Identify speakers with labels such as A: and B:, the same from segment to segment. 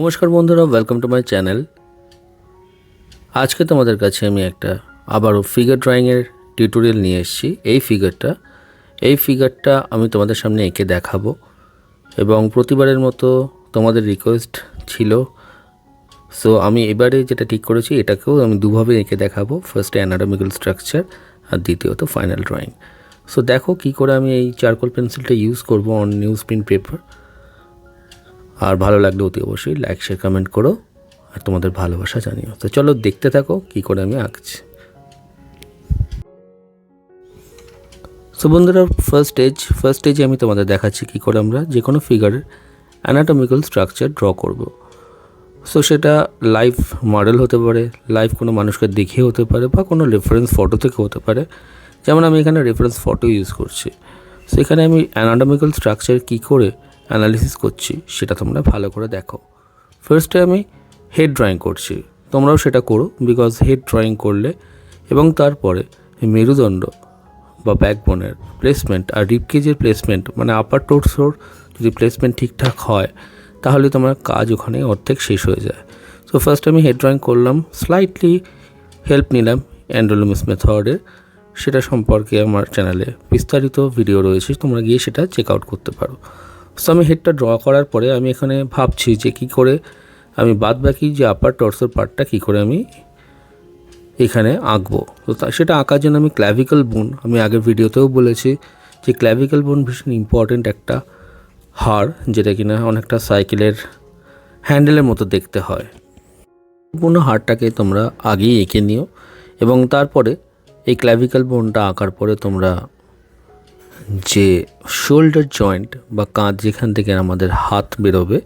A: নমস্কার বন্ধুরা, welcome to my channel. আজকে তোমাদের কাছে আমি একটা আবারও ফিগার ড্রয়িংয়ের টিউটোরিয়াল নিয়ে এসেছি। এই ফিগারটা আমি তোমাদের সামনে এঁকে দেখাবো এবং প্রতিবারের মতো তোমাদের রিকোয়েস্ট ছিল, সো আমি এবারে যেটা ঠিক করেছি এটাকেও আমি দুভাবে এঁকে দেখাবো। ফার্স্টে অ্যানাটমিক্যাল স্ট্রাকচার আর দ্বিতীয়ত ফাইনাল ড্রয়িং। সো দেখো কী করে আমি এই চারকোল পেন্সিলটা ইউজ করবো অন নিউজ প্রিন্ট পেপার। আর ভালো লাগলে অতি অবশ্যই লাইক শেয়ার কমেন্ট করো আর তোমাদের ভালোবাসা জানিও। তো চলো দেখতে থাকো কী করে আমি আঁকছি। সো বন্ধুরা, ফার্স্ট স্টেজে আমি তোমাদের দেখাচ্ছি কী করে আমরা যে কোনো ফিগারের অ্যানাটমিক্যাল স্ট্রাকচার ড্র করব। সো সেটা লাইভ মডেল হতে পারে, লাইভ কোনো মানুষকে দেখে হতে পারে, বা কোনো রেফারেন্স ফটো থেকে হতে পারে। যেমন আমি এখানে রেফারেন্স ফটো ইউজ করছি। সো এখানে আমি অ্যানাটমিক্যাল স্ট্রাকচার কী করে অ্যানালিসিস করছি সেটা তোমরা ভালো করে দেখো। ফার্স্টে আমি হেড ড্রয়িং করছি, তোমরাও সেটা করো, বিকজ হেড ড্রয়িং করলে এবং তারপরে মেরুদণ্ড বা ব্যাকবোনের প্লেসমেন্ট আর রিবকেজের প্লেসমেন্ট, মানে আপার টোর্সোর যদি প্লেসমেন্ট ঠিকঠাক হয় তাহলে তোমার কাজ ওখানে অর্ধেক শেষ হয়ে যায়। সো ফার্স্ট আমি হেড ড্রয়িং করলাম, স্লাইটলি হেল্প নিলাম অ্যান্ড্রোলমিস মেথডের। সেটা সম্পর্কে আমার চ্যানেলে বিস্তারিত ভিডিও রয়েছে, তোমরা গিয়ে সেটা চেক আউট করতে পারো। সো আমি হেডটা ড্র করার পরে আমি এখানে ভাবছি যে কী করে আমি বাদবাকি যে আপার টর্সোর পার্টটা কী করে আমি এখানে আঁকবো। তো সেটা আঁকার জন্য আমি ক্ল্যাভিকল বোন, আমি আগের ভিডিওতেও বলেছি যে ক্ল্যাভিকল বোন ভীষণ ইম্পর্ট্যান্ট একটা হাড়, যেটা কিনা অনেকটা সাইকেলের হ্যান্ডেলের মতো দেখতে হয়। সম্পূর্ণ হাড়টাকে তোমরা আগেই এঁকে নিও এবং তারপরে এই ক্ল্যাভিকল বোনটা আঁকার পরে তোমরা যে শোল্ডার জয়েন্ট বা কাঁধ যেখান থেকে আমাদের হাত বেরোবে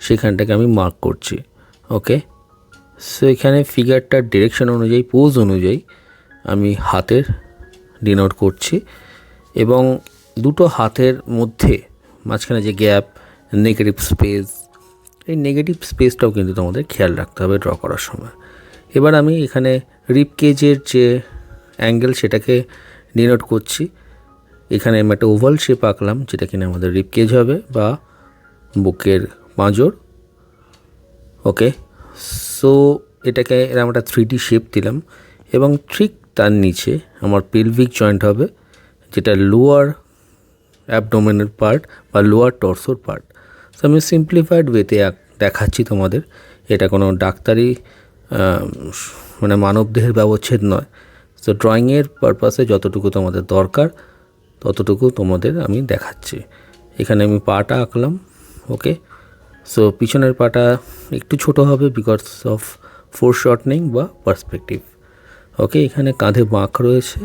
A: সেখানটাকে আমি মার্ক করছি। ওকে, সো এখানে ফিগারটার ডিরেকশন অনুযায়ী, পোজ অনুযায়ী আমি হাতের ডিনোট করছি এবং দুটো হাতের মধ্যে মাঝখানে যে গ্যাপ, নেগেটিভ স্পেস, এই নেগেটিভ স্পেসটাও কিন্তু তোমাদের খেয়াল রাখতে হবে ড্র করার সময়। এবার আমি এখানে রিব কেজের যে অ্যাঙ্গেল সেটাকে ডিনোট করছি। এখানে আমি একটা ওভাল শেপ আঁকলাম যেটা কিনা আমাদের রিব কেজ হবে বা বুকের পাঁজর। ওকে, সো এটাকে এরকম একটা 3D শেপ দিলাম এবং ঠিক তার নিচে আমার পেলভিক জয়েন্ট হবে, যেটা লোয়ার অ্যাবডোমেনের পার্ট বা লোয়ার টর্সোর পার্ট। সো আমি সিম্পলিফাইড ওয়েতে দেখাচ্ছি তোমাদের। এটা কোনো ডাক্তারি মানে মানবদেহের ব্যবচ্ছেদ নয়। সো ড্রয়িংয়ের পারপাসে যতটুকু তোমাদের দরকার ততটুকু তোমাদের আমি দেখাচ্ছি। এখানে আমি পাটা আঁকলাম। ওকে, সো পিছনের পাটা একটু ছোট হবে বিকজ অফ ফোরশর্টনিং বা পার্সপেক্টিভ। ওকে, এখানে কাঁধে বাঁক রয়েছে,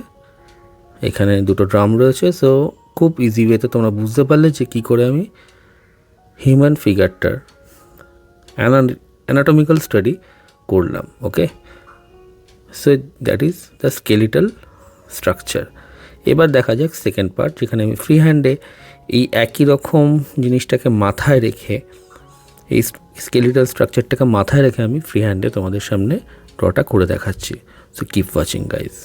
A: এখানে দুটো ড্রাম রয়েছে। সো খুব ইজি ওয়েতে তোমরা বুঝতে পারলে যে কী করে আমি হিউম্যান ফিগারটার অ্যানাটমিক্যাল স্টাডি করলাম। Okay, so that is the skeletal structure. এবার দেখা যাক সেকেন্ড পার্ট, যেখানে আমি ফ্রি হ্যান্ডে এই একই রকম জিনিসটাকে মাথায় রেখে, এই স্কেলিটাল স্ট্রাকচারটাকে মাথায় রেখে আমি ফ্রি হ্যান্ডে তোমাদের সামনে ড্রটা করে দেখাচ্ছি। So keep watching guys.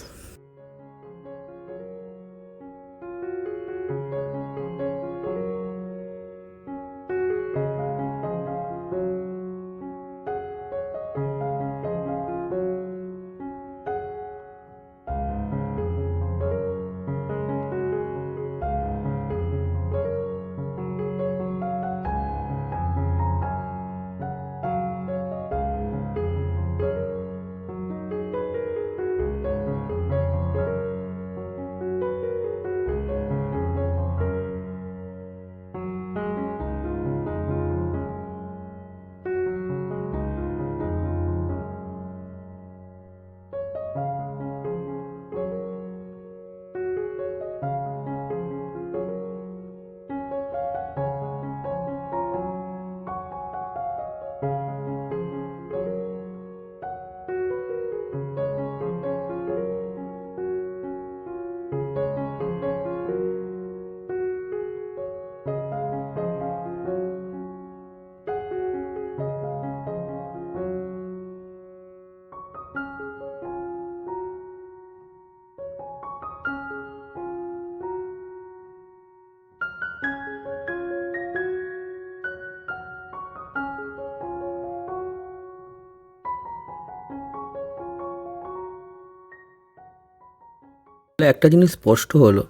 A: একটা জিনিস স্পষ্ট হলো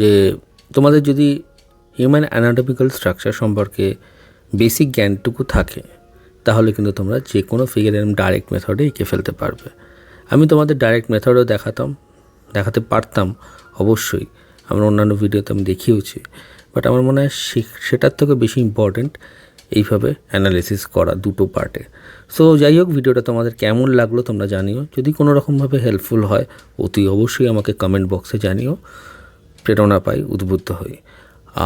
A: যে তোমাদের যদি হিউম্যান অ্যানাটমিক্যাল স্ট্রাকচার সম্পর্কে বেসিক জ্ঞানটুকু থাকে তাহলে কিন্তু তোমরা যে কোনো ফিগার এরম ডাইরেক্ট মেথডে এঁকে ফেলতে পারবে। আমি তোমাদের ডাইরেক্ট মেথডও দেখাতে পারতাম অবশ্যই, আমরা অন্যান্য ভিডিওতে আমি দেখিয়েছি, বাট আমার মনে হয় সেটার থেকে বেশি ইম্পর্ট্যান্ট এইভাবে অ্যানালিসিস করা দুটো পার্টে। সো যাই হোক, ভিডিওটা তোমাদের কেমন লাগলো তোমরা জানিও। যদি কোনো রকমভাবে হেল্পফুল হয় অতি অবশ্যই আমাকে কমেন্ট বক্সে জানিও, প্রেরণা পাই, উদ্বুদ্ধ হই।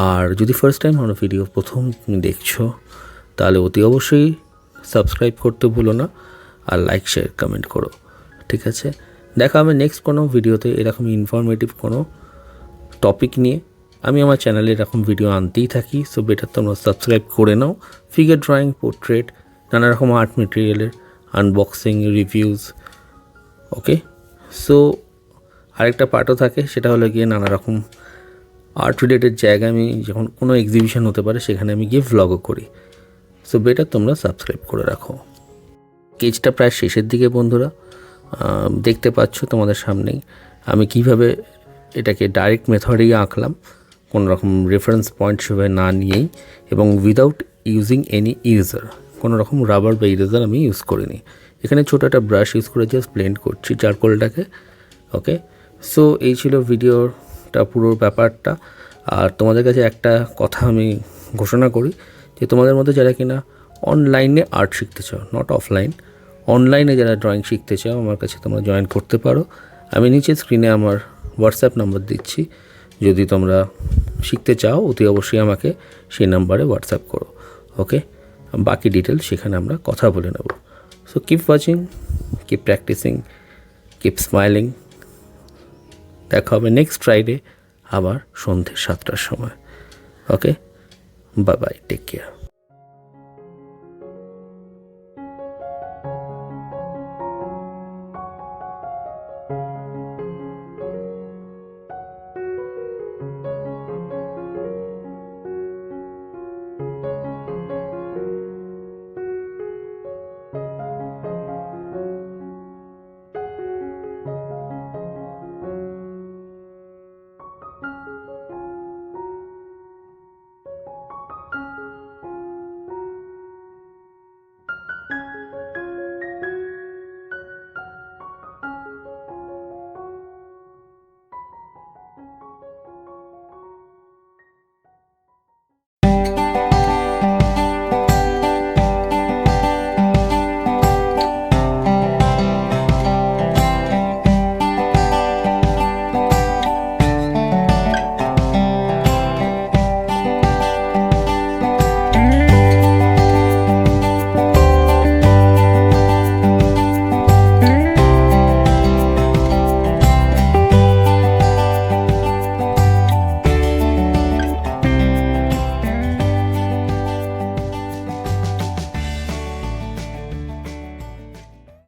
A: আর যদি ফার্স্ট টাইম আমার ভিডিও প্রথম তুমি দেখছো তাহলে অতি অবশ্যই সাবস্ক্রাইব করতে ভুলো না, আর লাইক শেয়ার কমেন্ট করো, ঠিক আছে? দেখা হবে নেক্সট কোনো ভিডিওতে এরকম ইনফরমেটিভ কোনো টপিক নিয়ে। আমি আমার চ্যানেলে এরকম ভিডিও আনতেই থাকি, সো বেটার তোমরা সাবস্ক্রাইব করে নাও। ফিগার ড্রয়িং, পোর্ট্রেট, নানা রকম আর্ট মেটেরিয়ালের আনবক্সিং, রিভিউজ, ওকে? সো আরেকটা পার্টও থাকে, সেটা হলো গিয়ে নানা রকম আর্ট রিলেটেড জায়গায় আমি যখন কোনো এক্সিবিশন হতে পারে সেখানে আমি গিয়ে ভ্লগও করি। সো বেটার তোমরা সাবস্ক্রাইব করে রাখো। কেজটা প্রায় শেষের দিকে বন্ধুরা, দেখতে পাচ্ছ তোমাদের সামনেই আমি কিভাবে এটাকে ডাইরেক্ট মেথডেই আঁকলাম, কোনো রকম রেফারেন্স পয়েন্ট হিসেবে না নিয়েই, এবং উইদাউট ইউজিং এনি ইরেজার। কোনো রকম রাবার বা ইরেজার আমি ইউজ করিনি। এখানে ছোটো একটা ব্রাশ ইউজ করে জাস্ট ব্লেন্ড করছি চারকোলটাকে, ওকে? সো এই ছিল ভিডিওটা পুরো ব্যাপারটা। আর তোমাদের কাছে একটা কথা আমি ঘোষণা করি যে তোমাদের মধ্যে যারা কিনা অনলাইনে আর্ট শিখতে চাও, নট অফলাইন, অনলাইনে যারা ড্রয়িং শিখতে চাও, আমার কাছে তোমরা জয়েন করতে পারো। আমি নিচে স্ক্রিনে আমার হোয়াটসঅ্যাপ নাম্বার দিচ্ছি, যদি তোমরা শিখতে চাও অতি অবশ্যই আমাকে সেই নাম্বারে হোয়াটসঅ্যাপ করো, ওকে? বাকি ডিটেলস সেখানে আমরা কথা বলে নেব। So keep watching, keep practising, keep smiling. দেখা হবে নেক্সট ফ্রাইডে আবার সন্ধ্যে 7টার সময়, okay? Bye bye, take care.